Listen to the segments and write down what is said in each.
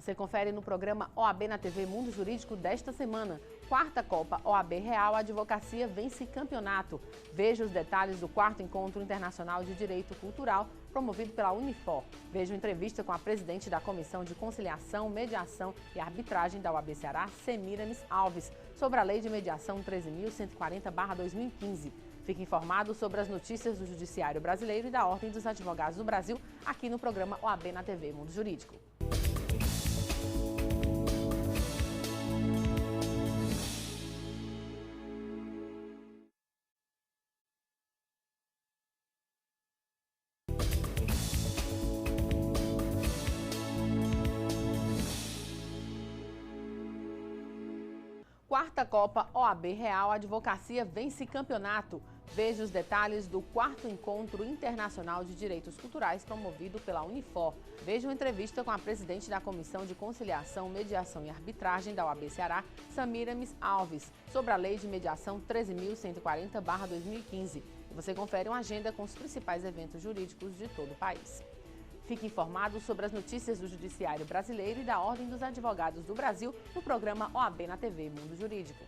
Você confere no programa OAB na TV Mundo Jurídico desta semana. Quarta Copa OAB Real, a advocacia vence campeonato. Veja os detalhes do quarto Encontro Internacional de Direito Cultural, promovido pela Unifor. Veja uma entrevista com a presidente da Comissão de Conciliação, Mediação e Arbitragem da OAB Ceará, Semiramis Alves, sobre a Lei de Mediação 13.140/2015. Fique informado sobre as notícias do Judiciário Brasileiro e da Ordem dos Advogados do Brasil, aqui no programa OAB na TV Mundo Jurídico. Quarta Copa OAB Real, a advocacia vence campeonato. Veja os detalhes do quarto Encontro Internacional de Direitos Culturais promovido pela Unifor. Veja uma entrevista com a presidente da Comissão de Conciliação, Mediação e Arbitragem da OAB Ceará, Semiramis Alves, sobre a Lei de Mediação 13.140/2015. E você confere uma agenda com os principais eventos jurídicos de todo o país. Fique informado sobre as notícias do Judiciário Brasileiro e da Ordem dos Advogados do Brasil no programa OAB na TV Mundo Jurídico.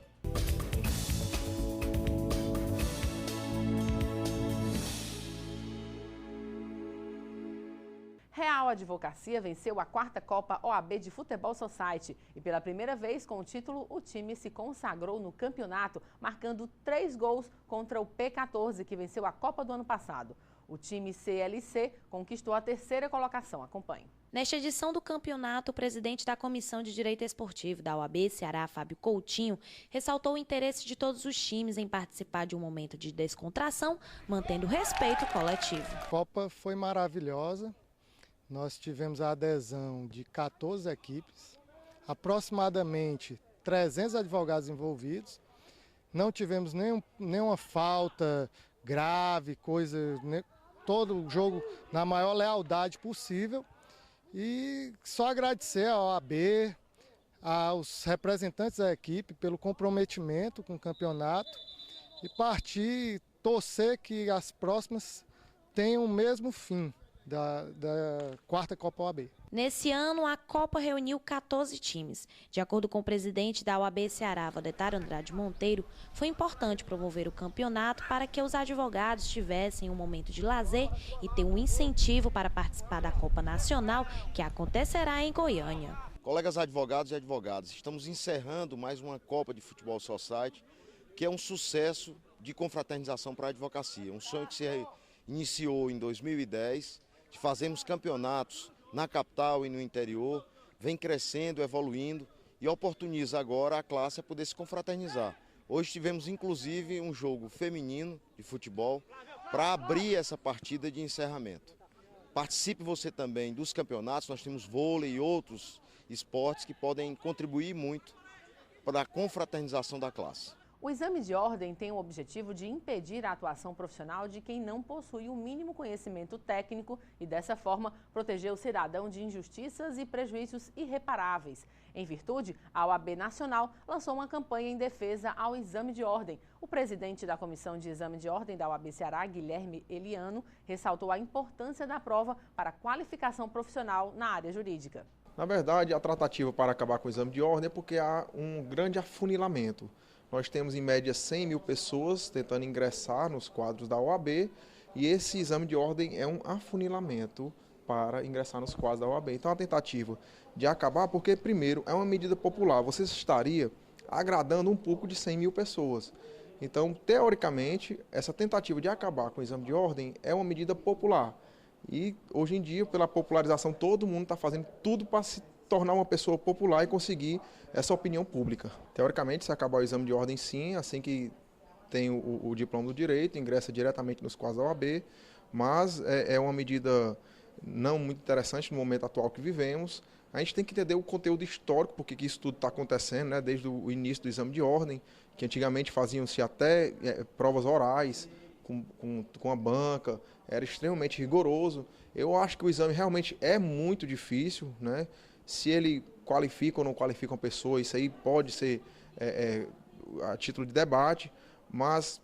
Real Advocacia venceu a quarta Copa OAB de Futebol Society e pela primeira vez com o título o time se consagrou no campeonato, marcando 3 gols contra o P14, que venceu a Copa do ano passado. O time CLC conquistou a 3ª colocação. Acompanhe. Nesta edição do campeonato, o presidente da Comissão de Direito Esportivo da OAB Ceará, Fábio Coutinho, ressaltou o interesse de todos os times em participar de um momento de descontração, mantendo o respeito coletivo. A Copa foi maravilhosa. Nós tivemos a adesão de 14 equipes, aproximadamente 300 advogados envolvidos. Não tivemos nenhuma falta grave, todo o jogo na maior lealdade possível. E só agradecer à OAB, aos representantes da equipe pelo comprometimento com o campeonato e torcer que as próximas tenham o mesmo fim da quarta Copa OAB. Nesse ano, a Copa reuniu 14 times. De acordo com o presidente da OAB Ceará, Valdemar Andrade Monteiro, foi importante promover o campeonato para que os advogados tivessem um momento de lazer e ter um incentivo para participar da Copa Nacional, que acontecerá em Goiânia. Colegas advogados e advogadas, estamos encerrando mais uma Copa de Futebol Society, que é um sucesso de confraternização para a advocacia. Um sonho que se iniciou em 2010, de fazermos campeonatos na capital e no interior, vem crescendo, evoluindo e oportuniza agora a classe a poder se confraternizar. Hoje tivemos inclusive um jogo feminino de futebol para abrir essa partida de encerramento. Participe você também dos campeonatos, nós temos vôlei e outros esportes que podem contribuir muito para a confraternização da classe. O exame de ordem tem o objetivo de impedir a atuação profissional de quem não possui o mínimo conhecimento técnico e, dessa forma, proteger o cidadão de injustiças e prejuízos irreparáveis. Em virtude, a OAB Nacional lançou uma campanha em defesa ao exame de ordem. O presidente da Comissão de Exame de Ordem da OAB Ceará, Guilherme Eliano, ressaltou a importância da prova para a qualificação profissional na área jurídica. Na verdade, a tratativa para acabar com o exame de ordem é porque há um grande afunilamento. Nós temos em média 100 mil pessoas tentando ingressar nos quadros da OAB e esse exame de ordem é um afunilamento para ingressar nos quadros da OAB. Então a tentativa de acabar, porque primeiro é uma medida popular, você estaria agradando um pouco de 100 mil pessoas. Então, teoricamente, essa tentativa de acabar com o exame de ordem é uma medida popular. E hoje em dia, pela popularização, todo mundo está fazendo tudo para se tornar uma pessoa popular e conseguir essa opinião pública. Teoricamente, se acabar o exame de ordem, sim, assim que tem o diploma do direito, ingressa diretamente nos quadros da OAB, mas é uma medida não muito interessante no momento atual que vivemos. A gente tem que entender o conteúdo histórico, porque que isso tudo está acontecendo, né, desde o início do exame de ordem, que antigamente faziam-se até provas orais, com a banca, era extremamente rigoroso. Eu acho que o exame realmente é muito difícil, né? Se ele qualifica ou não qualifica uma pessoa, isso aí pode ser a título de debate, mas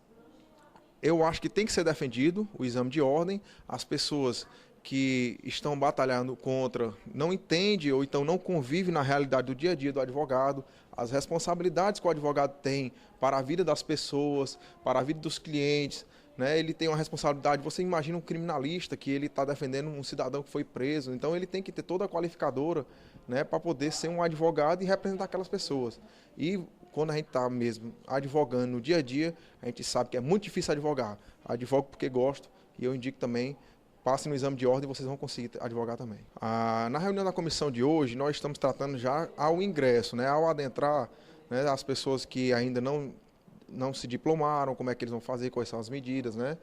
eu acho que tem que ser defendido o exame de ordem. As pessoas que estão batalhando contra, não entende ou então não convive na realidade do dia a dia do advogado, as responsabilidades que o advogado tem para a vida das pessoas, para a vida dos clientes, né? Ele tem uma responsabilidade. Você imagina um criminalista que ele está defendendo um cidadão que foi preso, então ele tem que ter toda a qualificadora, né, para poder ser um advogado e representar aquelas pessoas. E quando a gente está mesmo advogando no dia a dia, a gente sabe que é muito difícil advogar. Advogo porque gosto e eu indico também, passe no exame de ordem e vocês vão conseguir advogar também. Na reunião da comissão de hoje, nós estamos tratando já ao ingresso, né, ao adentrar, né, as pessoas que ainda não se diplomaram, como é que eles vão fazer, quais são as medidas, né?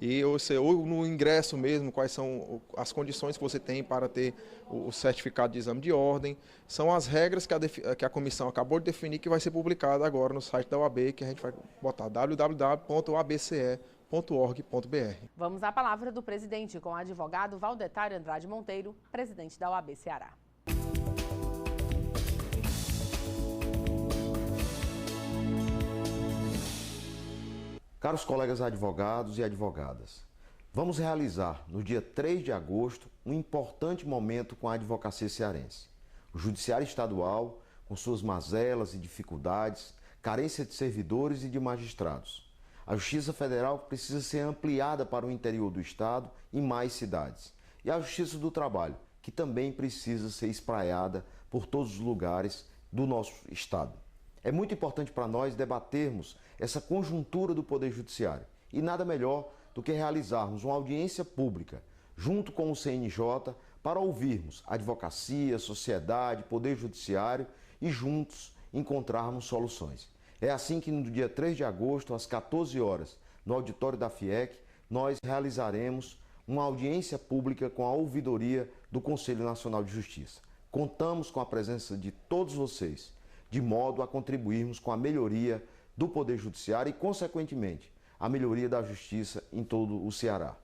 E ou no ingresso mesmo, quais são as condições que você tem para ter o certificado de exame de ordem. São as regras que a comissão acabou de definir, que vai ser publicada agora no site da OAB, que a gente vai botar www.oabce.org.br. Vamos à palavra do presidente com o advogado Valdetário Andrade Monteiro, presidente da OAB Ceará. Caros colegas advogados e advogadas, vamos realizar no dia 3 de agosto um importante momento com a advocacia cearense. O Judiciário Estadual, com suas mazelas e dificuldades, carência de servidores e de magistrados. A Justiça Federal precisa ser ampliada para o interior do Estado e mais cidades. E a Justiça do Trabalho, que também precisa ser espraiada por todos os lugares do nosso Estado. É muito importante para nós debatermos essa conjuntura do Poder Judiciário. E nada melhor do que realizarmos uma audiência pública, junto com o CNJ, para ouvirmos advocacia, sociedade, Poder Judiciário e juntos encontrarmos soluções. É assim que no dia 3 de agosto, às 14 horas, no auditório da FIEC, nós realizaremos uma audiência pública com a ouvidoria do Conselho Nacional de Justiça. Contamos com a presença de todos vocês, de modo a contribuirmos com a melhoria do Poder Judiciário e, consequentemente, a melhoria da justiça em todo o Ceará.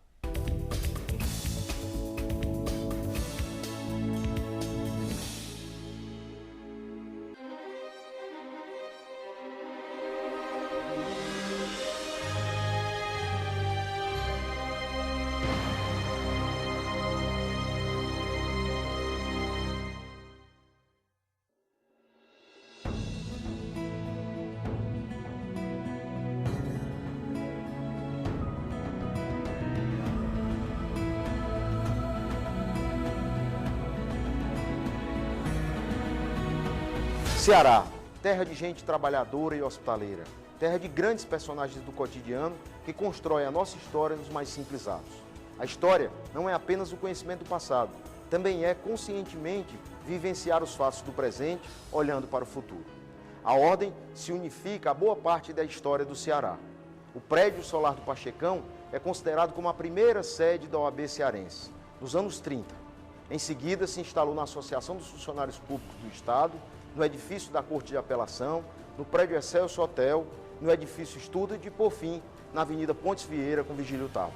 Ceará, terra de gente trabalhadora e hospitaleira, terra de grandes personagens do cotidiano que constroem a nossa história nos mais simples atos. A história não é apenas o conhecimento do passado, também é conscientemente vivenciar os fatos do presente, olhando para o futuro. A ordem se unifica a boa parte da história do Ceará. O prédio solar do Pachecão é considerado como a primeira sede da OAB cearense, nos anos 30. Em seguida, se instalou na Associação dos Funcionários Públicos do Estado, no edifício da Corte de Apelação, no prédio Excelsior Hotel, no edifício Estúdio e, por fim, na Avenida Pontes Vieira, com Vigílio Távora.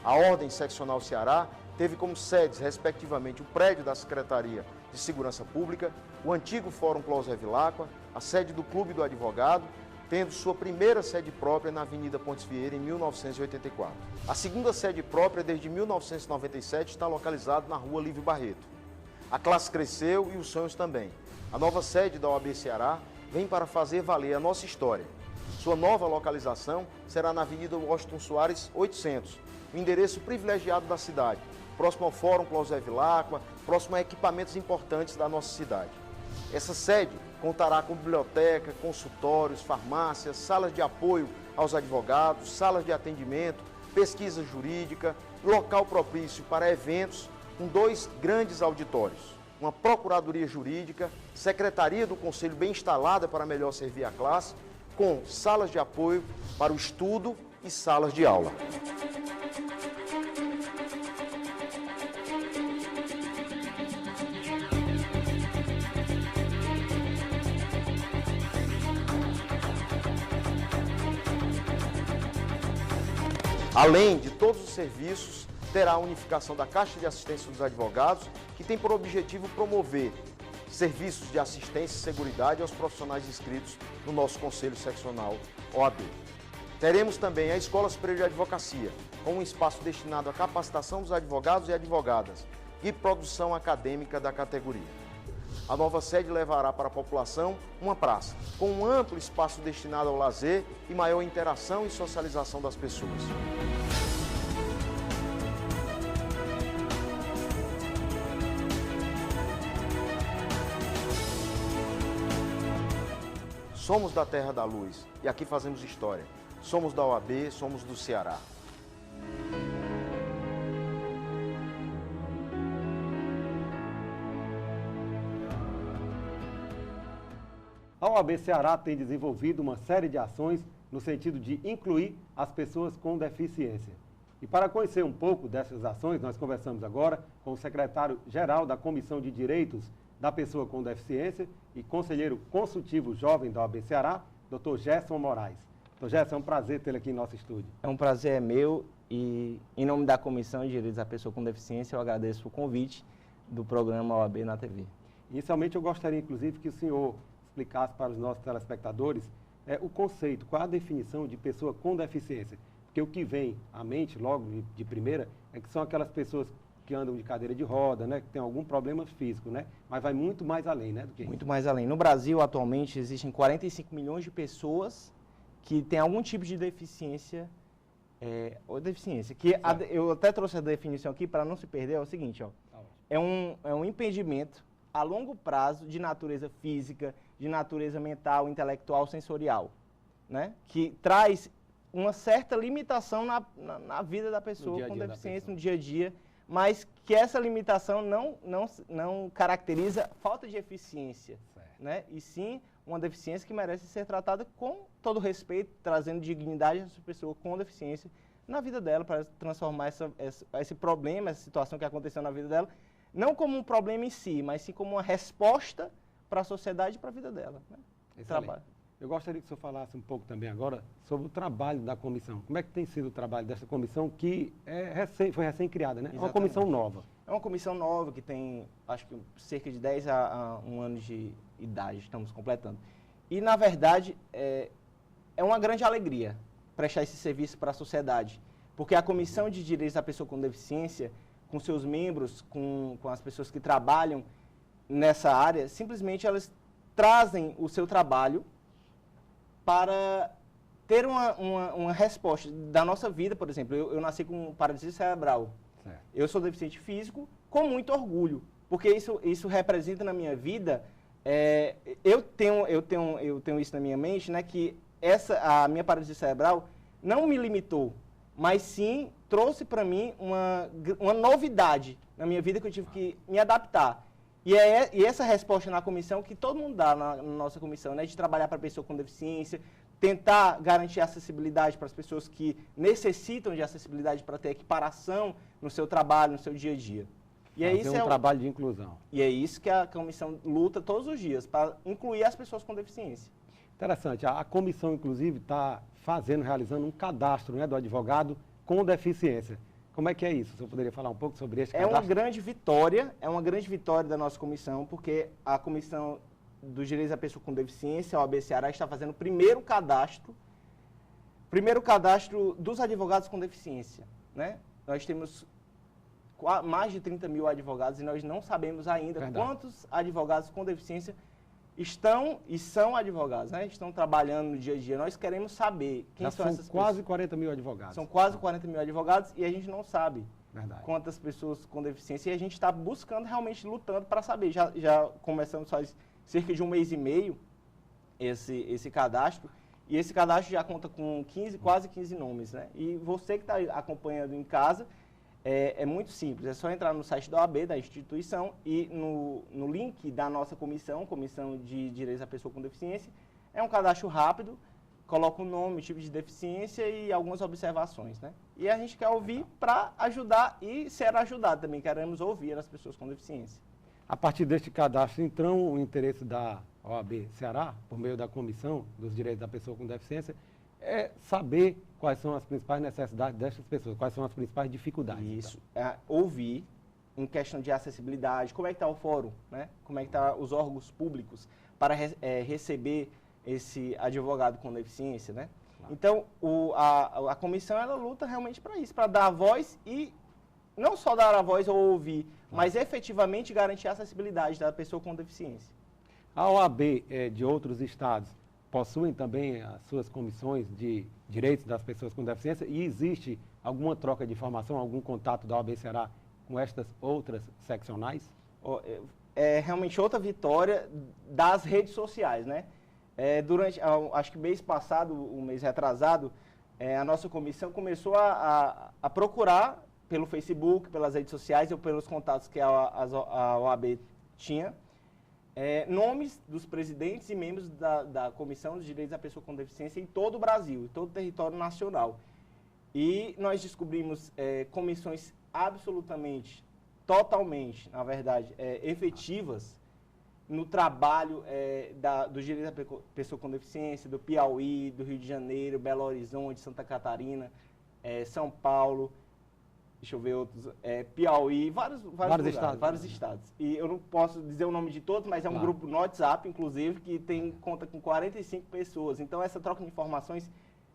A Ordem Seccional Ceará teve como sedes, respectivamente, o prédio da Secretaria de Segurança Pública, o antigo Fórum Cláudio Evilacqua, a sede do Clube do Advogado, tendo sua primeira sede própria na Avenida Pontes Vieira, em 1984. A segunda sede própria, desde 1997, está localizada na Rua Lívio Barreto. A classe cresceu e os sonhos também. A nova sede da OAB Ceará vem para fazer valer a nossa história. Sua nova localização será na Avenida Washington Soares 800, um endereço privilegiado da cidade, próximo ao Fórum Cláudio Evilacqua, próximo a equipamentos importantes da nossa cidade. Essa sede contará com biblioteca, consultórios, farmácias, salas de apoio aos advogados, salas de atendimento, pesquisa jurídica, local propício para eventos, com 2 grandes auditórios. Uma Procuradoria Jurídica, Secretaria do Conselho bem instalada para melhor servir a classe, com salas de apoio para o estudo e salas de aula. Além de todos os serviços, terá a unificação da Caixa de Assistência dos Advogados, que tem por objetivo promover serviços de assistência e seguridade aos profissionais inscritos no nosso Conselho Seccional OAB. Teremos também a Escola Superior de Advocacia, com um espaço destinado à capacitação dos advogados e advogadas e produção acadêmica da categoria. A nova sede levará para a população uma praça, com um amplo espaço destinado ao lazer e maior interação e socialização das pessoas. Somos da Terra da Luz e aqui fazemos história. Somos da OAB, somos do Ceará. A OAB Ceará tem desenvolvido uma série de ações no sentido de incluir as pessoas com deficiência. E para conhecer um pouco dessas ações, nós conversamos agora com o secretário-geral da Comissão de Direitos da Pessoa com Deficiência e conselheiro consultivo jovem da OAB Ceará, Dr. Gerson Moraes. Dr. Gerson, é um prazer tê-lo aqui em nosso estúdio. É um prazer meu e, em nome da Comissão de Direitos da Pessoa com Deficiência, eu agradeço o convite do programa OAB na TV. Inicialmente, eu gostaria, inclusive, que o senhor explicasse para os nossos telespectadores o conceito, qual a definição de pessoa com deficiência. Porque o que vem à mente, logo de primeira, é que são aquelas pessoas que andam de cadeira de roda, né, que tem algum problema físico, né, mas vai muito mais além, né, do que muito mais além. No Brasil, atualmente, existem 45 milhões de pessoas que têm algum tipo de deficiência, eu até trouxe a definição aqui para não se perder, é o seguinte, ó, é um impedimento a longo prazo de natureza física, de natureza mental, intelectual, sensorial, né, que traz uma certa limitação na vida da pessoa com deficiência, no dia a dia, mas que essa limitação não caracteriza falta de eficiência, né? E sim uma deficiência que merece ser tratada com todo respeito, trazendo dignidade a essa pessoa com deficiência na vida dela, para transformar esse problema, essa situação que aconteceu na vida dela, não como um problema em si, mas sim como uma resposta para a sociedade e para a vida dela. Né? Trabalho. Eu gostaria que o senhor falasse um pouco também agora sobre o trabalho da comissão. Como é que tem sido o trabalho dessa comissão que foi recém-criada, né? Exatamente. É uma comissão nova. É uma comissão nova que tem, acho que cerca de 10 a 1 ano de idade, estamos completando. E, na verdade, é uma grande alegria prestar esse serviço para a sociedade, porque a Comissão de Direitos da Pessoa com Deficiência, com seus membros, com as pessoas que trabalham nessa área, simplesmente elas trazem o seu trabalho para ter uma resposta da nossa vida. Por exemplo, eu nasci com paralisia cerebral. Certo. Eu sou deficiente físico com muito orgulho, porque isso representa na minha vida, eu tenho isso na minha mente, né, que a minha paralisia cerebral não me limitou, mas sim trouxe para mim uma novidade na minha vida que eu tive que me adaptar. E essa resposta na comissão que todo mundo dá na nossa comissão, né, de trabalhar para a pessoa com deficiência, tentar garantir acessibilidade para as pessoas que necessitam de acessibilidade para ter equiparação no seu trabalho, no seu dia a dia. E isso é um trabalho de inclusão. E é isso que a comissão luta todos os dias, para incluir as pessoas com deficiência. Interessante. A comissão, inclusive, está realizando um cadastro, né, do advogado com deficiência. Como é que é isso? O senhor poderia falar um pouco sobre esse cadastro? É uma grande vitória da nossa comissão, porque a Comissão dos Direitos da Pessoa com Deficiência, a OAB Ceará, está fazendo o primeiro cadastro dos advogados com deficiência, né? Nós temos mais de 30 mil advogados e nós não sabemos ainda quantos advogados com deficiência estão e são advogados, né? Estão trabalhando no dia a dia. Nós queremos saber quem são essas pessoas. São quase 40 mil advogados. São quase 40 mil advogados e a gente não sabe quantas pessoas com deficiência. E a gente está buscando, realmente lutando para saber. Já começamos faz cerca de 1 mês e meio esse cadastro. E esse cadastro já conta com quase 15 nomes, né? E você que está acompanhando em casa, é muito simples, é só entrar no site da OAB, da instituição, e no link da nossa Comissão de Direitos da Pessoa com Deficiência, é um cadastro rápido, coloca o nome, o tipo de deficiência e algumas observações, né? E a gente quer ouvir para ajudar e ser ajudado também, queremos ouvir as pessoas com deficiência. A partir deste cadastro, então, o interesse da OAB Ceará, por meio da Comissão dos Direitos da Pessoa com Deficiência, é saber quais são as principais necessidades dessas pessoas, quais são as principais dificuldades. Isso, então. Ouvir em questão de acessibilidade, como é que está o fórum, né? Como é que estão os órgãos públicos para receber esse advogado com deficiência, né? Claro. Então, a comissão, ela luta realmente para isso, para dar a voz e não só dar a voz ou ouvir, mas efetivamente garantir a acessibilidade da pessoa com deficiência. A OAB de outros estados possuem também as suas comissões de direitos das pessoas com deficiência e existe alguma troca de informação, algum contato da OAB Ceará com estas outras seccionais? É realmente outra vitória das redes sociais, né? Durante, acho que mês passado, o mês retrasado, a nossa comissão começou a procurar pelo Facebook, pelas redes sociais ou pelos contatos que a OAB tinha, nomes dos presidentes e membros da Comissão dos Direitos da Pessoa com Deficiência em todo o Brasil, em todo o território nacional. E nós descobrimos comissões absolutamente, totalmente, na verdade, efetivas no trabalho dos direitos da pessoa com deficiência, do Piauí, do Rio de Janeiro, Belo Horizonte, Santa Catarina, São Paulo, deixa eu ver outros, Piauí, vários estados. E eu não posso dizer o nome de todos, mas é um grupo no WhatsApp, inclusive, que conta com 45 pessoas. Então, essa troca de informações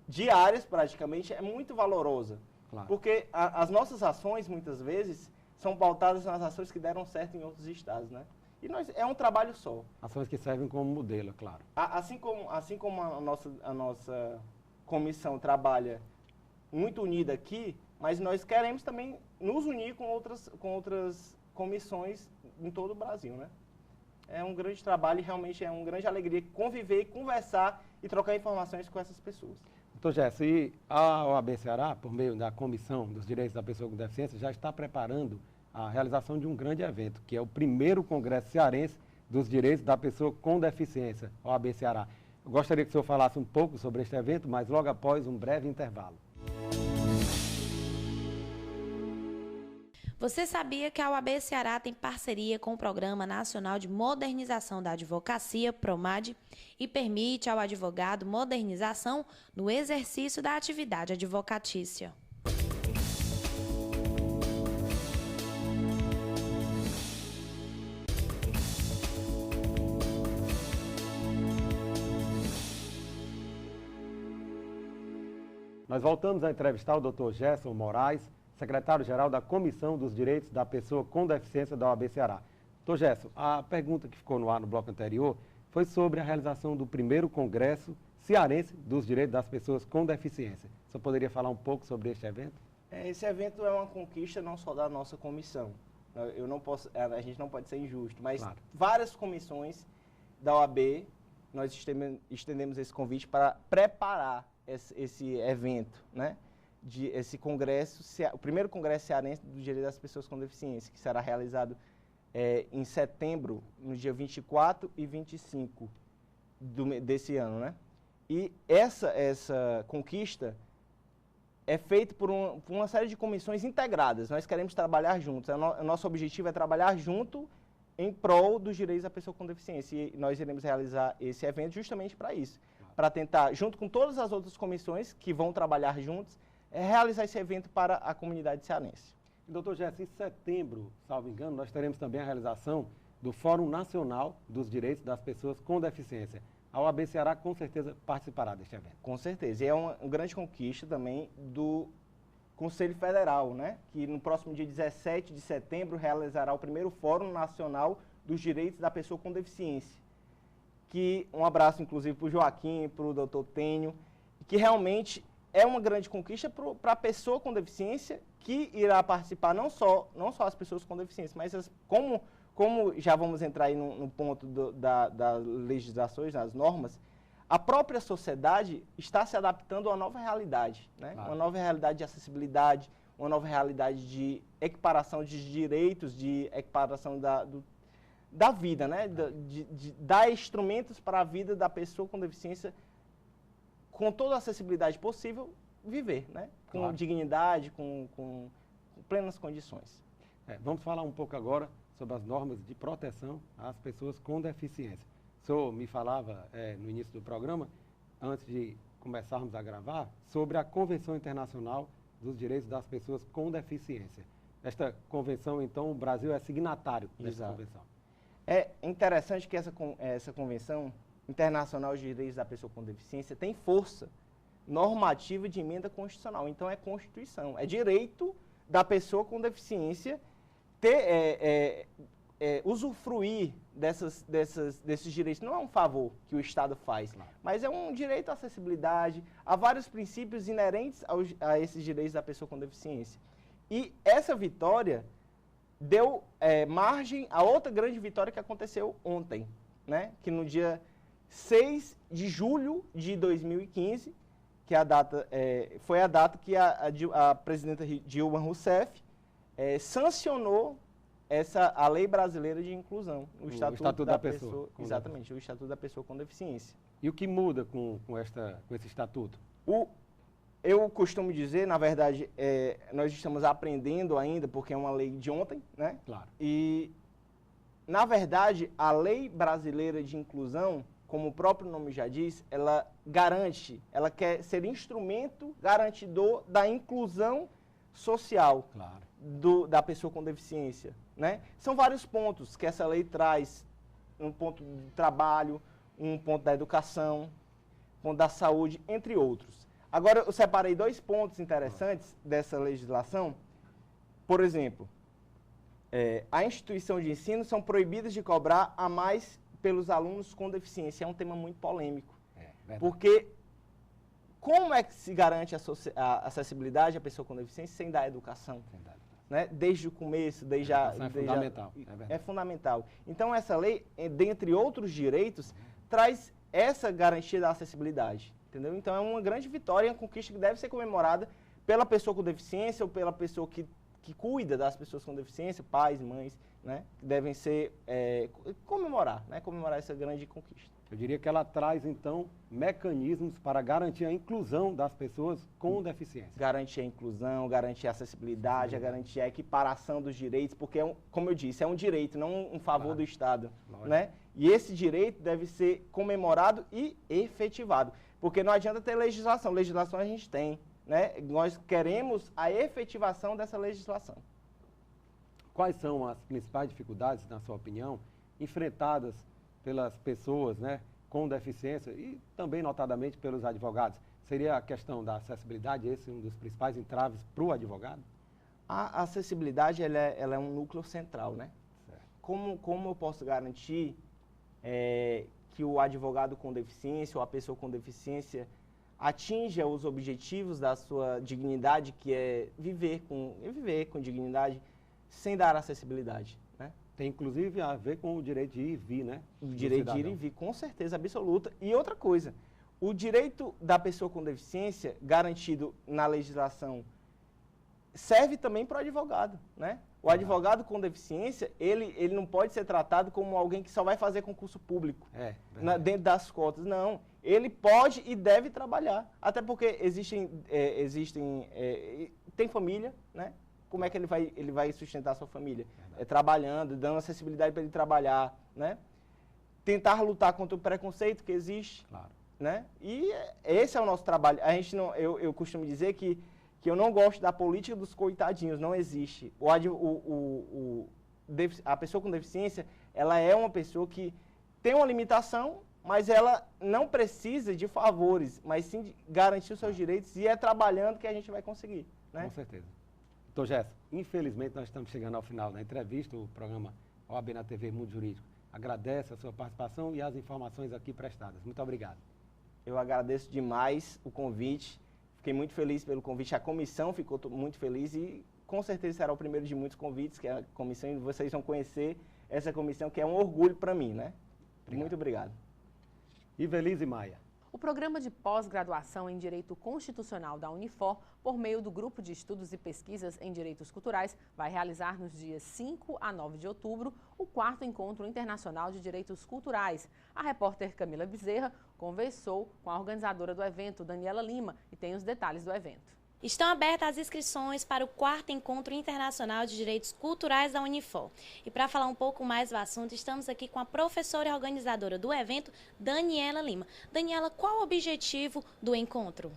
diárias, praticamente, é muito valorosa. Claro. Porque as nossas ações, muitas vezes, são pautadas nas ações que deram certo em outros estados, né? E é um trabalho só. Ações que servem como modelo, claro. Assim como a nossa comissão trabalha muito unida aqui, mas nós queremos também nos unir com outras comissões em todo o Brasil, né? É um grande trabalho e realmente é uma grande alegria conviver, conversar e trocar informações com essas pessoas. Doutor Gerson, e a OAB Ceará, por meio da Comissão dos Direitos da Pessoa com Deficiência, já está preparando a realização de um grande evento, que é o primeiro Congresso Cearense dos Direitos da Pessoa com Deficiência, OAB Ceará. Eu gostaria que o senhor falasse um pouco sobre este evento, mas logo após um breve intervalo. Você sabia que a OAB Ceará tem parceria com o Programa Nacional de Modernização da Advocacia, PROMAD, e permite ao advogado modernização no exercício da atividade advocatícia? Nós voltamos a entrevistar o Dr. Gerson Moraes, secretário-geral da Comissão dos Direitos da Pessoa com Deficiência da OAB Ceará. Dr. Gerson, a pergunta que ficou no ar no bloco anterior foi sobre a realização do primeiro Congresso Cearense dos Direitos das Pessoas com Deficiência. Você poderia falar um pouco sobre este evento? Esse evento é uma conquista não só da nossa comissão. A gente não pode ser injusto, mas claro, várias comissões da OAB, nós estendemos esse convite para preparar esse evento, né? Esse congresso, o primeiro Congresso Cearense do Direito das Pessoas com Deficiência, que será realizado em setembro, no dia 24 e 25 desse ano, né? E essa conquista é feita por uma série de comissões integradas. Nós queremos trabalhar juntos. Nosso objetivo é trabalhar junto em prol dos direitos da pessoa com deficiência. E nós iremos realizar esse evento justamente para isso, para tentar, junto com todas as outras comissões que vão trabalhar juntos, realizar esse evento para a comunidade cearense. Doutor Gerson, em setembro, salvo engano, nós teremos também a realização do Fórum Nacional dos Direitos das Pessoas com Deficiência. A OAB Ceará com certeza participará deste evento. Com certeza. E é uma grande conquista também do Conselho Federal, né? Que no próximo dia 17 de setembro realizará o primeiro Fórum Nacional dos Direitos da Pessoa com Deficiência. Um abraço, inclusive, para o Joaquim, para o doutor Tênio, que realmente é uma grande conquista para a pessoa com deficiência, que irá participar não só as pessoas com deficiência, mas como já vamos entrar aí no ponto das legislações, das normas, a própria sociedade está se adaptando a uma nova realidade, né? Claro. Uma nova realidade de acessibilidade, uma nova realidade de equiparação de direitos, de equiparação da vida, né? De dar instrumentos para a vida da pessoa com deficiência, com toda a acessibilidade possível, viver, né? Com claro, dignidade, com plenas condições. Vamos falar um pouco agora sobre as normas de proteção às pessoas com deficiência. O senhor me falava no início do programa, antes de começarmos a gravar, sobre a Convenção Internacional dos Direitos das Pessoas com Deficiência. Esta convenção, então, o Brasil é signatário dessa convenção. É interessante que essa Convenção Internacional de Direitos da Pessoa com Deficiência tem força normativa de emenda constitucional. Então, é Constituição. É direito da pessoa com deficiência ter, usufruir desses direitos. Não é um favor que o Estado faz, mas é um direito à acessibilidade, a vários princípios inerentes a esses direitos da pessoa com deficiência. E essa vitória deu margem a outra grande vitória que aconteceu ontem, né? Que no dia 6 de julho de 2015, que foi a data que a presidenta Dilma Rousseff sancionou a Lei Brasileira de Inclusão, o Estatuto da Pessoa. Exatamente, o Estatuto da Pessoa com Deficiência. E o que muda com esse estatuto? Eu costumo dizer, na verdade, nós estamos aprendendo ainda, porque é uma lei de ontem, né? Claro. E, na verdade, a Lei Brasileira de Inclusão, como o próprio nome já diz, ela ela quer ser instrumento garantidor da inclusão social. Claro. Da pessoa com deficiência, né? São vários pontos que essa lei traz, um ponto de trabalho, um ponto da educação, um ponto da saúde, entre outros. Agora, eu separei 2 pontos interessantes dessa legislação. Por exemplo, a instituição de ensino são proibidas de cobrar a mais pelos alunos com deficiência. É um tema muito polêmico, porque como é que se garante a acessibilidade à pessoa com deficiência sem dar educação? Né? Desde o começo, fundamental. É fundamental. Então, essa lei, dentre outros direitos, traz essa garantia da acessibilidade. Entendeu? Então, é uma grande vitória, uma conquista que deve ser comemorada pela pessoa com deficiência ou pela pessoa que cuida das pessoas com deficiência, pais, mães, né? Que devem ser, comemorar essa grande conquista. Eu diria que ela traz, então, mecanismos para garantir a inclusão das pessoas com deficiência. Garantir a inclusão, garantir a acessibilidade, garantir a equiparação dos direitos, porque, como eu disse, é um direito, não um favor do Estado. Né? E esse direito deve ser comemorado e efetivado, porque não adianta ter legislação. Legislação a gente tem, né? Nós queremos a efetivação dessa legislação. Quais são as principais dificuldades, na sua opinião, enfrentadas pelas pessoas, né, com deficiência e também, notadamente, pelos advogados? Seria a questão da acessibilidade, esse é um dos principais entraves para o advogado? A acessibilidade ela é um núcleo central, né? Como eu posso garantir que o advogado com deficiência ou a pessoa com deficiência atinja os objetivos da sua dignidade, que é viver com dignidade, sem dar acessibilidade, né? Tem, inclusive, a ver com o direito de ir e vir, né? O direito de ir e vir, com certeza absoluta. E outra coisa, o direito da pessoa com deficiência, garantido na legislação, serve também para o advogado, né? O advogado com deficiência, ele não pode ser tratado como alguém que só vai fazer concurso público, dentro das cotas. Não, ele pode e deve trabalhar. Até porque tem família, né? Como é que ele vai sustentar a sua família? Trabalhando, dando acessibilidade para ele trabalhar, né? Tentar lutar contra o preconceito que existe, né? E esse é o nosso trabalho. A gente não, eu costumo dizer que eu não gosto da política dos coitadinhos, não existe. A pessoa com deficiência, ela é uma pessoa que tem uma limitação, mas ela não precisa de favores, mas sim de garantir os seus direitos, e é trabalhando que a gente vai conseguir, né? Com certeza. Doutor Gerson, infelizmente nós estamos chegando ao final da entrevista, o programa OAB na TV Mundo Jurídico agradece a sua participação e as informações aqui prestadas. Muito obrigado. Eu agradeço demais o convite, fiquei muito feliz pelo convite, a comissão ficou muito feliz e com certeza será o primeiro de muitos convites, que é a comissão, e vocês vão conhecer essa comissão, que é um orgulho para mim, né? Muito obrigado. Ivelise Maia. O programa de pós-graduação em Direito Constitucional da Unifor, por meio do Grupo de Estudos e Pesquisas em Direitos Culturais, vai realizar nos dias 5 a 9 de outubro o 4º Encontro Internacional de Direitos Culturais. A repórter Camila Bezerra conversou com a organizadora do evento, Daniela Lima, e tem os detalhes do evento. Estão abertas as inscrições para o 4º Encontro Internacional de Direitos Culturais da Unifor. E para falar um pouco mais do assunto, estamos aqui com a professora e organizadora do evento, Daniela Lima. Daniela, qual o objetivo do encontro?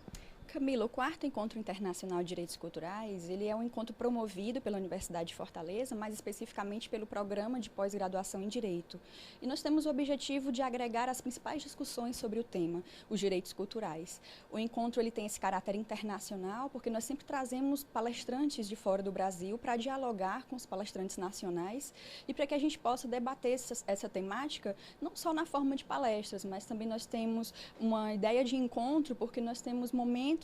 Camila, o 4º Encontro Internacional de Direitos Culturais, ele é um encontro promovido pela Universidade de Fortaleza, mais especificamente pelo Programa de Pós-Graduação em Direito. E nós temos o objetivo de agregar as principais discussões sobre o tema, os direitos culturais. O encontro ele tem esse caráter internacional, porque nós sempre trazemos palestrantes de fora do Brasil para dialogar com os palestrantes nacionais e para que a gente possa debater essa temática, não só na forma de palestras, mas também nós temos uma ideia de encontro, porque nós temos momentos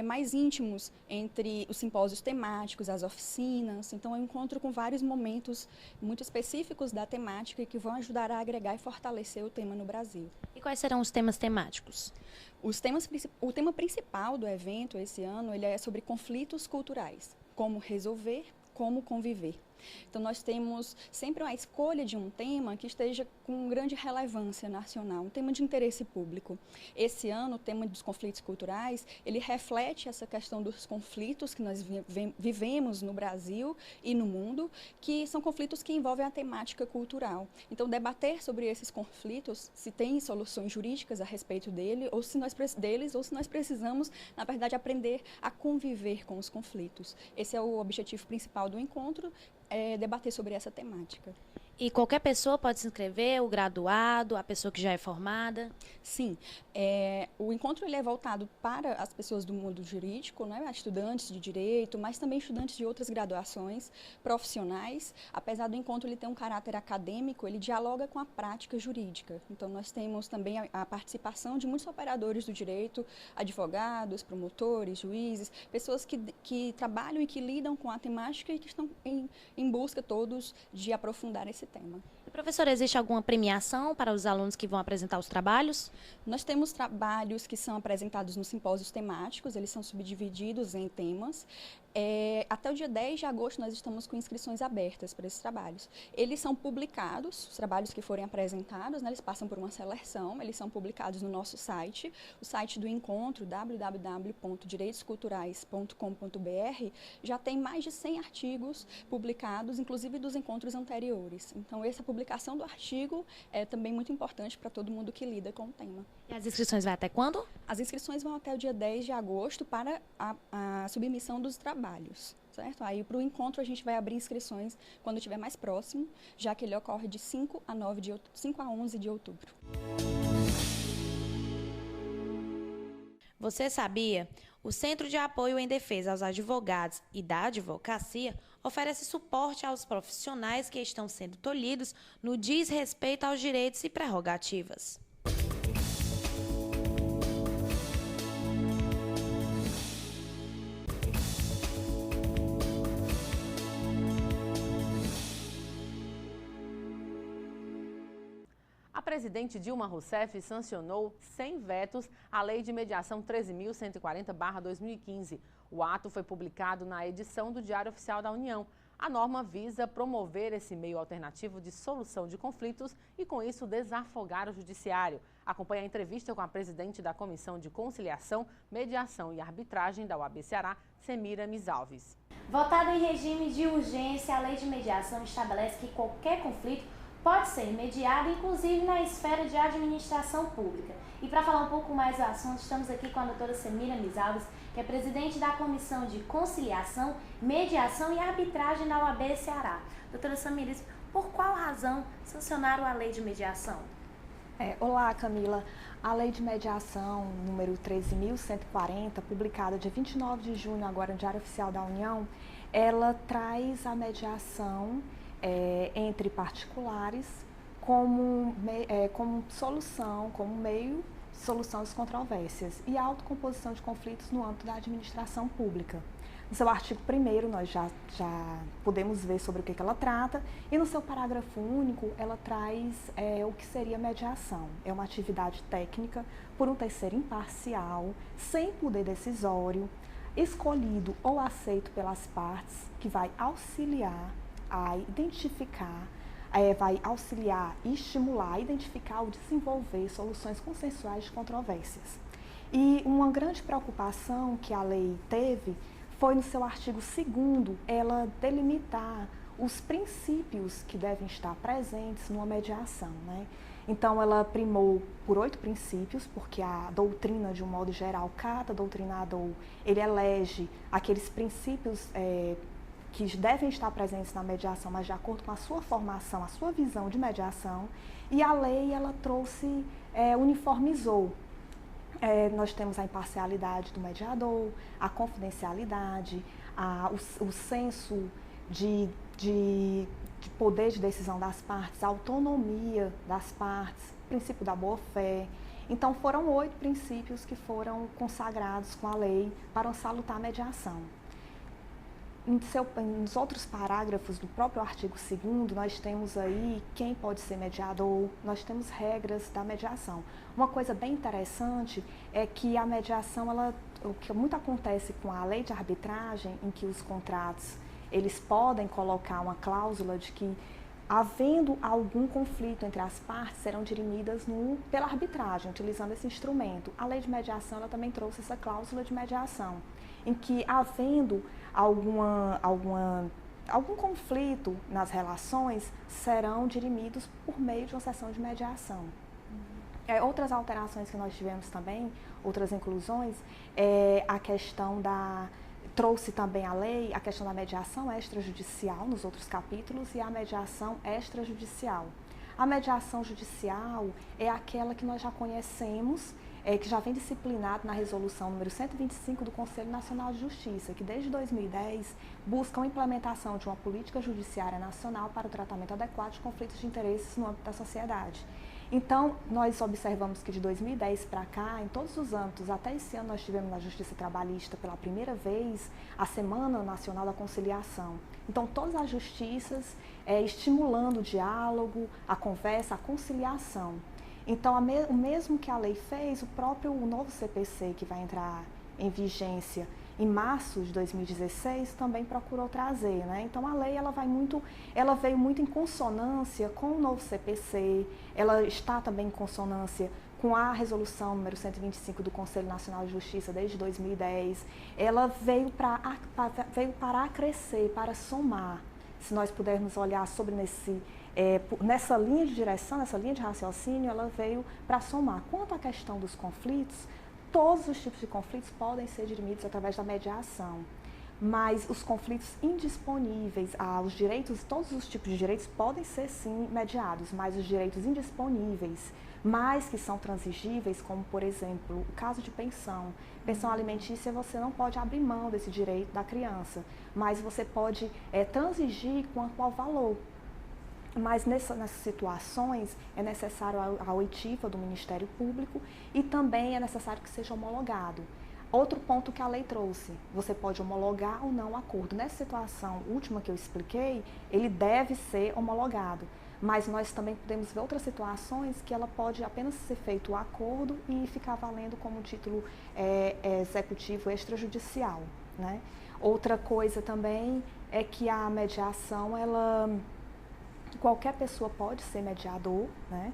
mais íntimos entre os simpósios temáticos, as oficinas. Então, é um encontro com vários momentos muito específicos da temática que vão ajudar a agregar e fortalecer o tema no Brasil. E quais serão os temas temáticos? O tema principal do evento esse ano ele é sobre conflitos culturais, como resolver, como conviver. Então, nós temos sempre a escolha de um tema que esteja com grande relevância nacional, um tema de interesse público. Esse ano, o tema dos conflitos culturais, ele reflete essa questão dos conflitos que nós vivemos no Brasil e no mundo, que são conflitos que envolvem a temática cultural. Então, debater sobre esses conflitos, se tem soluções jurídicas a respeito deles, ou se nós precisamos, na verdade, aprender a conviver com os conflitos. Esse é o objetivo principal do encontro, debater sobre essa temática. E qualquer pessoa pode se inscrever, o graduado, a pessoa que já é formada? Sim, o encontro ele é voltado para as pessoas do mundo jurídico, né, estudantes de direito, mas também estudantes de outras graduações profissionais. Apesar do encontro ele ter um caráter acadêmico, ele dialoga com a prática jurídica. Então, nós temos também a participação de muitos operadores do direito, advogados, promotores, juízes, pessoas que trabalham e que lidam com a temática e que estão em busca todos de aprofundar esse tema. Professora, existe alguma premiação para os alunos que vão apresentar os trabalhos? Nós temos trabalhos que são apresentados nos simpósios temáticos, eles são subdivididos em temas. Até o dia 10 de agosto nós estamos com inscrições abertas para esses trabalhos. Eles são publicados, os trabalhos que forem apresentados, né, eles passam por uma seleção, eles são publicados no nosso site, o site do encontro, www.direitosculturais.com.br, já tem mais de 100 artigos publicados, inclusive dos encontros anteriores. Então, essa publicação do artigo é também muito importante para todo mundo que lida com o tema. E as inscrições vão até quando? As inscrições vão até o dia 10 de agosto para a submissão dos trabalhos, certo? Aí, para o encontro, a gente vai abrir inscrições quando estiver mais próximo, já que ele ocorre de 5 a 11 de outubro. Você sabia? O Centro de Apoio em Defesa aos Advogados e da Advocacia oferece suporte aos profissionais que estão sendo tolhidos no desrespeito aos direitos e prerrogativas. A presidente Dilma Rousseff sancionou sem vetos a Lei de Mediação 13.140/2015. O ato foi publicado na edição do Diário Oficial da União. A norma visa promover esse meio alternativo de solução de conflitos e, com isso, desafogar o judiciário. Acompanhe a entrevista com a presidente da Comissão de Conciliação, Mediação e Arbitragem da OAB Ceará, Semiramis Alves. Votada em regime de urgência, a Lei de Mediação estabelece que qualquer conflito pode ser mediado, inclusive na esfera de administração pública. E para falar um pouco mais do assunto, estamos aqui com a doutora Semiramis Alves, que é presidente da Comissão de Conciliação, Mediação e Arbitragem da OAB Ceará. Doutora Semiramis, por qual razão sancionaram a Lei de Mediação? Olá, Camila. A Lei de Mediação, número 13.140, publicada dia 29 de junho, agora no Diário Oficial da União, ela traz a mediação entre particulares como solução, como meio de solução das controvérsias e autocomposição de conflitos no âmbito da administração pública. No seu artigo 1º, nós já podemos ver sobre o que ela trata, e no seu parágrafo único, ela traz o que seria mediação. É uma atividade técnica por um terceiro imparcial, sem poder decisório, escolhido ou aceito pelas partes, que vai auxiliar a identificar, vai auxiliar e estimular a identificar ou desenvolver soluções consensuais de controvérsias. E uma grande preocupação que a lei teve foi no seu artigo 2º, ela delimitar os princípios que devem estar presentes numa mediação, né? Então, ela primou por 8 princípios, porque a doutrina, de um modo geral, cada doutrinador, ele elege aqueles princípios que devem estar presentes na mediação, mas de acordo com a sua formação, a sua visão de mediação. E a lei, ela trouxe, uniformizou. Nós temos a imparcialidade do mediador, a confidencialidade, o senso de poder de decisão das partes, a autonomia das partes, o princípio da boa-fé. Então, foram 8 princípios que foram consagrados com a lei para uma salutar mediação. Nos outros parágrafos do próprio artigo 2º, nós temos aí quem pode ser mediador, nós temos regras da mediação. Uma coisa bem interessante é que a mediação, o que muito acontece com a lei de arbitragem, em que os contratos, eles podem colocar uma cláusula de que, havendo algum conflito entre as partes, serão dirimidas pela arbitragem, utilizando esse instrumento. A lei de mediação, ela também trouxe essa cláusula de mediação, em que, havendo algum conflito nas relações, serão dirimidos por meio de uma sessão de mediação. Outras alterações que nós tivemos também, outras inclusões, a questão trouxe também a lei a questão da mediação extrajudicial nos outros capítulos e a mediação extrajudicial. A mediação judicial é aquela que nós já conhecemos, que já vem disciplinado na resolução número 125 do Conselho Nacional de Justiça, que desde 2010 busca a implementação de uma política judiciária nacional para o tratamento adequado de conflitos de interesses no âmbito da sociedade. Então, nós observamos que de 2010 para cá, em todos os âmbitos, até esse ano nós tivemos na Justiça Trabalhista pela primeira vez a Semana Nacional da Conciliação. Então, todas as justiças estimulando o diálogo, a conversa, a conciliação. Então, o mesmo que a lei fez, o novo CPC, que vai entrar em vigência em março de 2016, também procurou trazer, né? Então, a lei ela veio muito em consonância com o novo CPC, ela está também em consonância com a resolução número 125 do Conselho Nacional de Justiça desde 2010. Ela veio para acrescer, para somar. Se nós pudermos olhar sobre nessa linha de direção, nessa linha de raciocínio, ela veio para somar. Quanto à questão dos conflitos, todos os tipos de conflitos podem ser dirimidos através da mediação, mas os conflitos indisponíveis, os direitos, todos os tipos de direitos podem ser sim mediados, mas os direitos indisponíveis, mas que são transigíveis, como por exemplo, o caso de pensão alimentícia, você não pode abrir mão desse direito da criança, mas você pode transigir quanto ao valor. Mas nessas situações é necessário a oitiva do Ministério Público e também é necessário que seja homologado. Outro ponto que a lei trouxe, você pode homologar ou não o acordo. Nessa situação última que eu expliquei, ele deve ser homologado. Mas nós também podemos ver outras situações que ela pode apenas ser feito o acordo e ficar valendo como título executivo extrajudicial, né? Outra coisa também é que a mediação, qualquer pessoa pode ser mediador, né?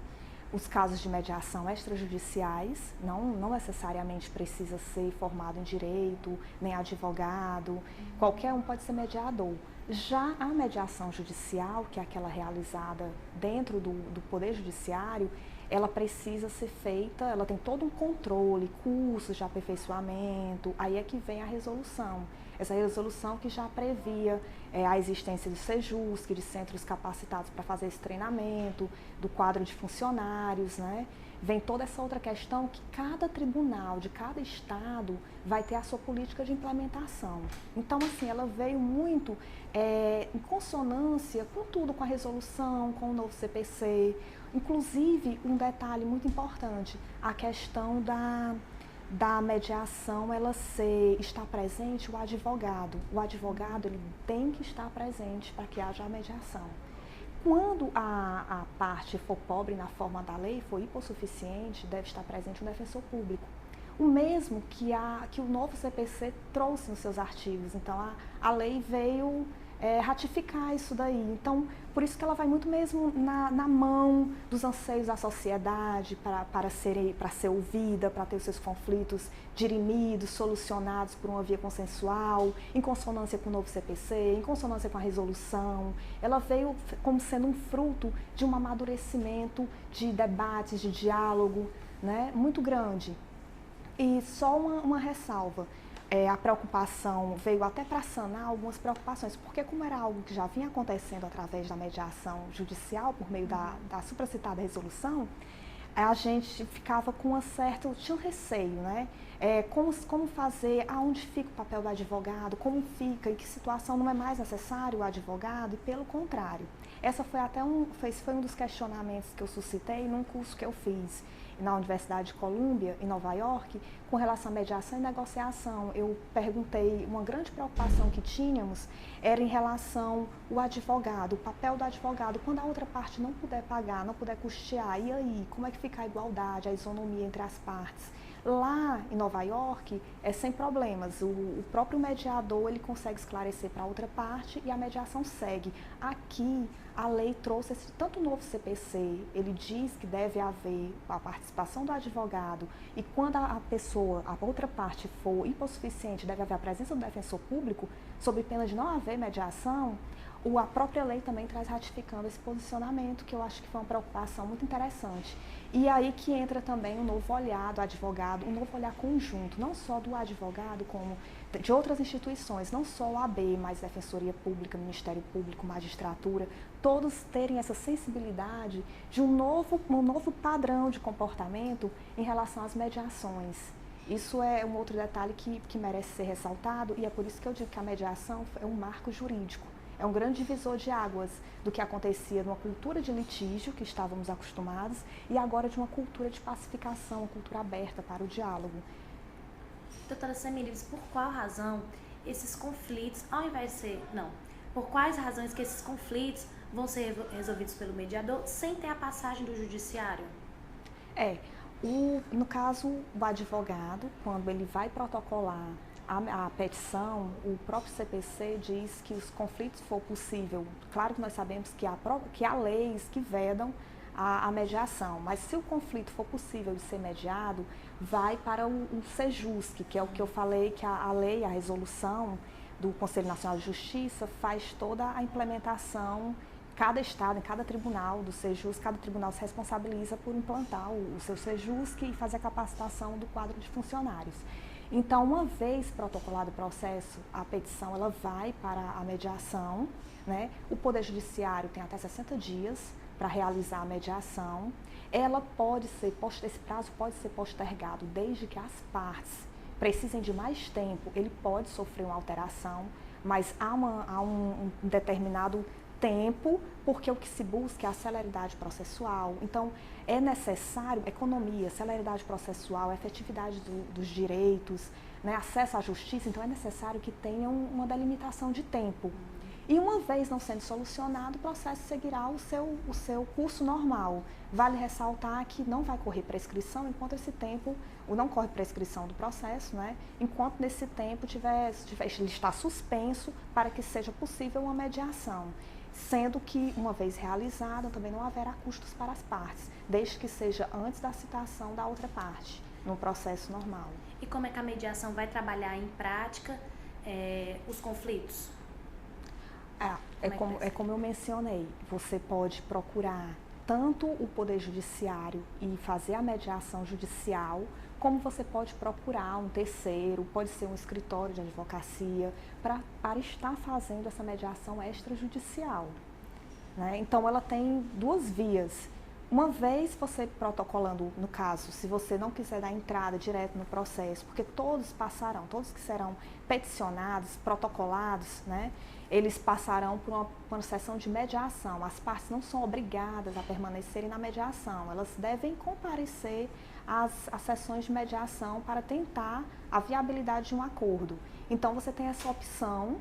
Os casos de mediação extrajudiciais, não necessariamente precisa ser formado em direito, nem advogado, qualquer um pode ser mediador. Já a mediação judicial, que é aquela realizada dentro do Poder Judiciário, ela precisa ser feita, ela tem todo um controle, cursos de aperfeiçoamento, aí é que vem a resolução. Essa resolução que já previa a existência do SEJUSC, de centros capacitados para fazer esse treinamento, do quadro de funcionários, né? Vem toda essa outra questão que cada tribunal de cada estado vai ter a sua política de implementação. Então, assim, ela veio muito em consonância com tudo, com a resolução, com o novo CPC. Inclusive, um detalhe muito importante, a questão da mediação, está presente o advogado. O advogado, ele tem que estar presente para que haja a mediação. Quando a parte for pobre na forma da lei, for hipossuficiente, deve estar presente um defensor público. O mesmo que o novo CPC trouxe nos seus artigos. Então, a lei veio ratificar isso daí. Então, por isso que ela vai muito mesmo na mão dos anseios da sociedade para ser ouvida, para ter os seus conflitos dirimidos, solucionados por uma via consensual, em consonância com o novo CPC, em consonância com a resolução. Ela veio como sendo um fruto de um amadurecimento de debates, de diálogo, né, muito grande. E só uma ressalva. A preocupação veio até para sanar algumas preocupações, porque como era algo que já vinha acontecendo através da mediação judicial, por meio da supracitada resolução, a gente ficava com tinha um receio, né? Como fazer, aonde fica o papel do advogado, como fica, em que situação não é mais necessário o advogado, e pelo contrário. Esse foi um dos questionamentos que eu suscitei num curso que eu fiz na Universidade de Columbia, em Nova York, com relação à mediação e negociação. Eu perguntei, uma grande preocupação que tínhamos era em relação ao advogado, o papel do advogado, quando a outra parte não puder pagar, não puder custear, e aí, como é que fica a igualdade, a isonomia entre as partes? Lá em Nova York, é sem problemas, o próprio mediador ele consegue esclarecer para a outra parte e a mediação segue. Aqui, a lei trouxe tanto o novo CPC, ele diz que deve haver a participação do advogado e quando a outra parte for hipossuficiente, deve haver a presença do defensor público, sob pena de não haver mediação. A própria lei também traz ratificando esse posicionamento, que eu acho que foi uma preocupação muito interessante. E aí que entra também um novo olhar do advogado, um novo olhar conjunto, não só do advogado, como de outras instituições, não só o AB, mas Defensoria Pública, Ministério Público, Magistratura, todos terem essa sensibilidade de um novo padrão de comportamento em relação às mediações. Isso é um outro detalhe que merece ser ressaltado e é por isso que eu digo que a mediação é um marco jurídico. É um grande divisor de águas do que acontecia numa cultura de litígio, que estávamos acostumados, e agora de uma cultura de pacificação, uma cultura aberta para o diálogo. Doutora Semílides, por qual razão esses conflitos, ao invés de ser... Não, por quais razões que esses conflitos vão ser resolvidos pelo mediador sem ter a passagem do judiciário? No caso, o advogado, quando ele vai protocolar a petição, o próprio CPC diz que os conflitos for possível. Claro que nós sabemos que há leis que vedam a mediação, mas se o conflito for possível de ser mediado, vai para o SEJUSC, que é o que eu falei, que a lei, a resolução do Conselho Nacional de Justiça faz toda a implementação. Cada estado, em cada tribunal do SEJUSC, cada tribunal se responsabiliza por implantar o seu SEJUSC e fazer a capacitação do quadro de funcionários. Então, uma vez protocolado o processo, a petição ela vai para a mediação, né? O Poder Judiciário tem até 60 dias para realizar a mediação. Esse prazo pode ser postergado desde que as partes precisem de mais tempo, ele pode sofrer uma alteração, mas há um determinado tempo, porque o que se busca é a celeridade processual. Então, é necessário economia, celeridade processual, efetividade dos direitos, né, acesso à justiça, então é necessário que tenha uma delimitação de tempo. E uma vez não sendo solucionado, o processo seguirá o seu curso normal. Vale ressaltar que não vai correr prescrição enquanto esse tempo, não corre prescrição do processo, né? Enquanto nesse tempo ele está suspenso para que seja possível uma mediação. Sendo que, uma vez realizada, também não haverá custos para as partes, desde que seja antes da citação da outra parte, no processo normal. E como é que a mediação vai trabalhar em prática os conflitos? Como eu mencionei, você pode procurar tanto o Poder Judiciário e fazer a mediação judicial, como você pode procurar um terceiro, pode ser um escritório de advocacia, para estar fazendo essa mediação extrajudicial, né? Então, ela tem duas vias. Uma vez você protocolando, no caso, se você não quiser dar entrada direto no processo, porque todos que serão peticionados, protocolados, né, eles passarão por uma sessão de mediação. As partes não são obrigadas a permanecerem na mediação, elas devem comparecer às sessões de mediação para tentar a viabilidade de um acordo. Então, você tem essa opção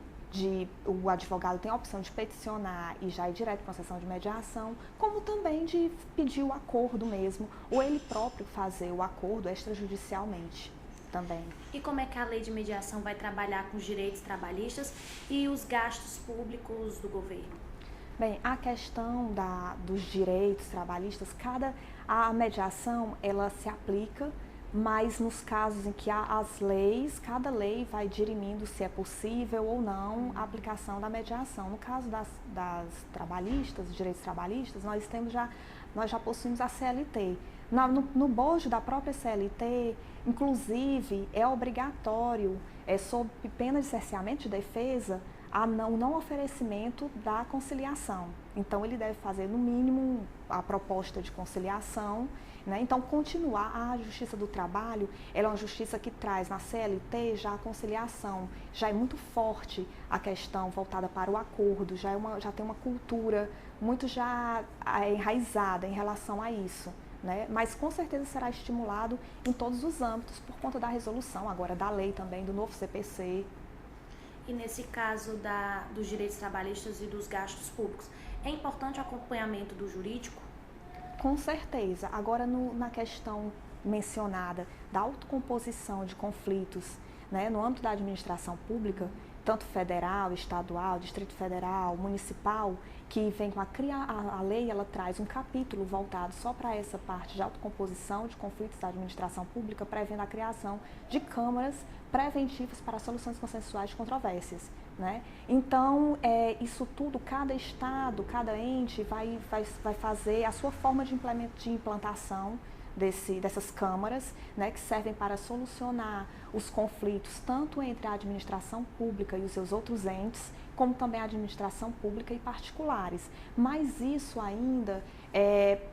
o advogado tem a opção de peticionar e já ir direto para a sessão de mediação, como também de pedir o acordo mesmo, ou ele próprio fazer o acordo extrajudicialmente. também. E como é que a lei de mediação vai trabalhar com os direitos trabalhistas e os gastos públicos do governo? Bem, a questão dos direitos trabalhistas, a mediação ela se aplica, mas nos casos em que há as leis, cada lei vai dirimindo se é possível ou não a aplicação da mediação. No caso das trabalhistas, dos direitos trabalhistas, nós já possuímos a CLT. No bojo da própria CLT, inclusive, é obrigatório, sob pena de cerceamento de defesa, o não oferecimento da conciliação. Então, ele deve fazer, no mínimo, a proposta de conciliação, né? Então, continuar a Justiça do Trabalho, ela é uma justiça que traz na CLT já a conciliação, já é muito forte a questão voltada para o acordo, já tem uma cultura muito já enraizada em relação a isso, né? Mas, com certeza, será estimulado em todos os âmbitos, por conta da resolução, agora da lei também, do novo CPC. E nesse caso dos direitos trabalhistas e dos gastos públicos, é importante o acompanhamento do jurídico? Com certeza. Agora, na questão mencionada da autocomposição de conflitos, né, no âmbito da administração pública, tanto federal, estadual, Distrito Federal, municipal, que vem com a lei, ela traz um capítulo voltado só para essa parte de autocomposição de conflitos da administração pública, prevendo a criação de câmaras preventivas para soluções consensuais de controvérsias, né? Então, isso tudo, cada estado, cada ente vai fazer a sua forma de implantação dessas câmaras, né, que servem para solucionar os conflitos tanto entre a administração pública e os seus outros entes, como também a administração pública e particulares. Mas isso ainda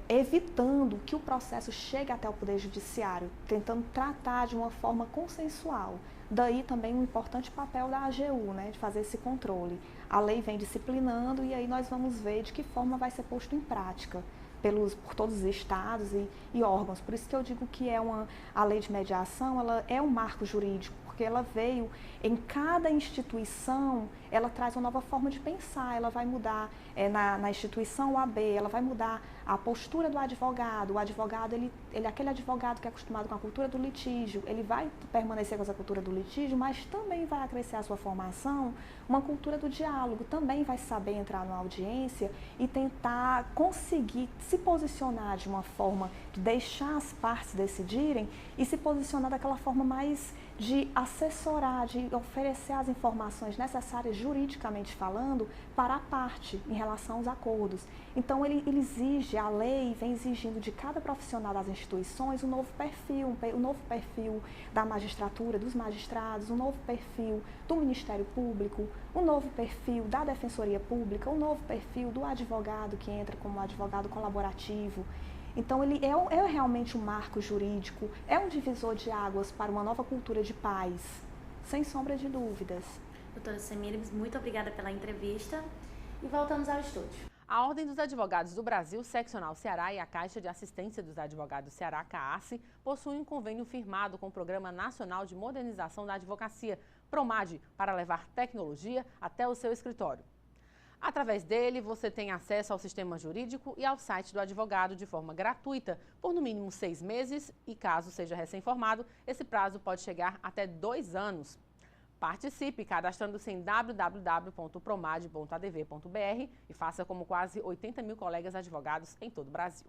evitando que o processo chegue até o Poder Judiciário, tentando tratar de uma forma consensual. Daí também um importante papel da AGU, né, de fazer esse controle. A lei vem disciplinando e aí nós vamos ver de que forma vai ser posto em prática por todos os estados e órgãos. Por isso que eu digo que a lei de mediação, ela é um marco jurídico, porque ela veio em cada instituição, ela traz uma nova forma de pensar, ela vai mudar na instituição OAB, ela vai mudar a postura do advogado. O advogado, aquele advogado que é acostumado com a cultura do litígio, ele vai permanecer com essa cultura do litígio, mas também vai acrescer à sua formação uma cultura do diálogo, também vai saber entrar numa audiência e tentar conseguir se posicionar de uma forma de deixar as partes decidirem e se posicionar daquela forma mais de assessorar, de oferecer as informações necessárias juridicamente falando para a parte em relação aos acordos. Então, ele exige, a lei vem exigindo de cada profissional das instituições um novo perfil da magistratura, dos magistrados, um novo perfil do Ministério Público, um novo perfil da Defensoria Pública, um novo perfil do advogado que entra como advogado colaborativo. Então, ele é realmente um marco jurídico, é um divisor de águas para uma nova cultura de paz, sem sombra de dúvidas. Doutora Semires, muito obrigada pela entrevista e voltamos ao estúdio. A Ordem dos Advogados do Brasil, Seccional Ceará e a Caixa de Assistência dos Advogados Ceará, CAASSE, possuem um convênio firmado com o Programa Nacional de Modernização da Advocacia, PROMAD, para levar tecnologia até o seu escritório. Através dele, você tem acesso ao sistema jurídico e ao site do advogado de forma gratuita, por no mínimo 6 meses e, caso seja recém-formado, esse prazo pode chegar até 2 anos. Participe cadastrando-se em www.promad.adv.br e faça como quase 80 mil colegas advogados em todo o Brasil.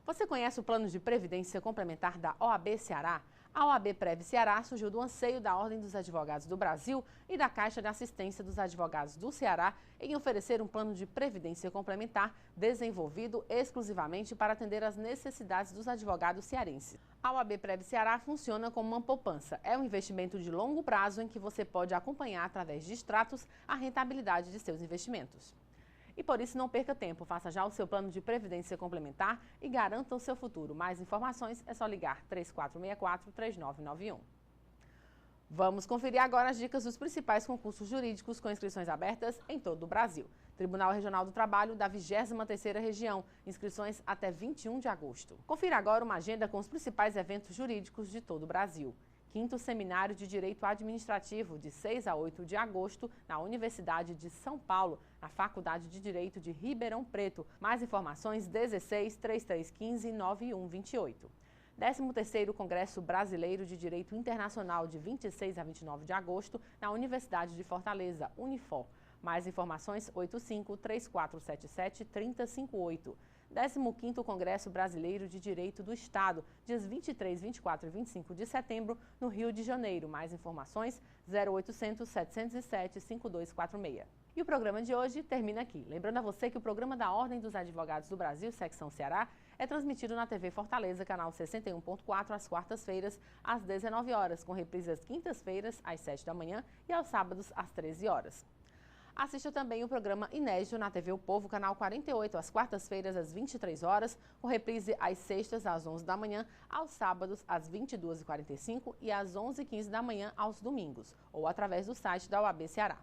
Você conhece o plano de previdência complementar da OAB Ceará? A OAB Prev Ceará surgiu do anseio da Ordem dos Advogados do Brasil e da Caixa de Assistência dos Advogados do Ceará em oferecer um plano de previdência complementar desenvolvido exclusivamente para atender às necessidades dos advogados cearenses. A OAB Prev Ceará funciona como uma poupança. É um investimento de longo prazo em que você pode acompanhar através de extratos a rentabilidade de seus investimentos. E por isso não perca tempo, faça já o seu plano de previdência complementar e garanta o seu futuro. Mais informações é só ligar 3464-3991. Vamos conferir agora as dicas dos principais concursos jurídicos com inscrições abertas em todo o Brasil. Tribunal Regional do Trabalho da 23ª Região, inscrições até 21 de agosto. Confira agora uma agenda com os principais eventos jurídicos de todo o Brasil. 5º Seminário de Direito Administrativo, de 6 a 8 de agosto, na Universidade de São Paulo, na Faculdade de Direito de Ribeirão Preto. Mais informações 16 3315 9128. 13º Congresso Brasileiro de Direito Internacional de 26 a 29 de agosto na Universidade de Fortaleza, Unifor. Mais informações 85-3477-3058. 15º Congresso Brasileiro de Direito do Estado, dias 23, 24 e 25 de setembro, no Rio de Janeiro. Mais informações 0800 707 5246. E o programa de hoje termina aqui. Lembrando a você que o programa da Ordem dos Advogados do Brasil, Secção Ceará, é transmitido na TV Fortaleza, canal 61.4, às quartas-feiras, às 19 horas, com reprise às quintas-feiras, às 7 da manhã e aos sábados, às 13 horas. Assista também o programa inédito na TV O Povo, canal 48, às quartas-feiras, às 23 horas, com reprise às sextas, às 11 da manhã, aos sábados, às 22h45 e às 11h15 da manhã, aos domingos, ou através do site da OAB Ceará.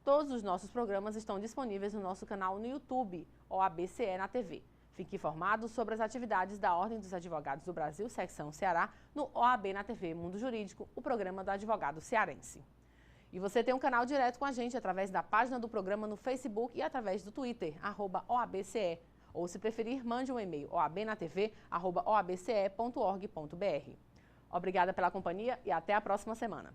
Todos os nossos programas estão disponíveis no nosso canal no YouTube, OABCE na TV. Fique informado sobre as atividades da Ordem dos Advogados do Brasil, Secção Ceará, no OAB na TV Mundo Jurídico, o programa do advogado cearense. E você tem um canal direto com a gente através da página do programa no Facebook e através do Twitter, @OABCE. Ou, se preferir, mande um e-mail, oabnatv@oabce.org.br. Obrigada pela companhia e até a próxima semana.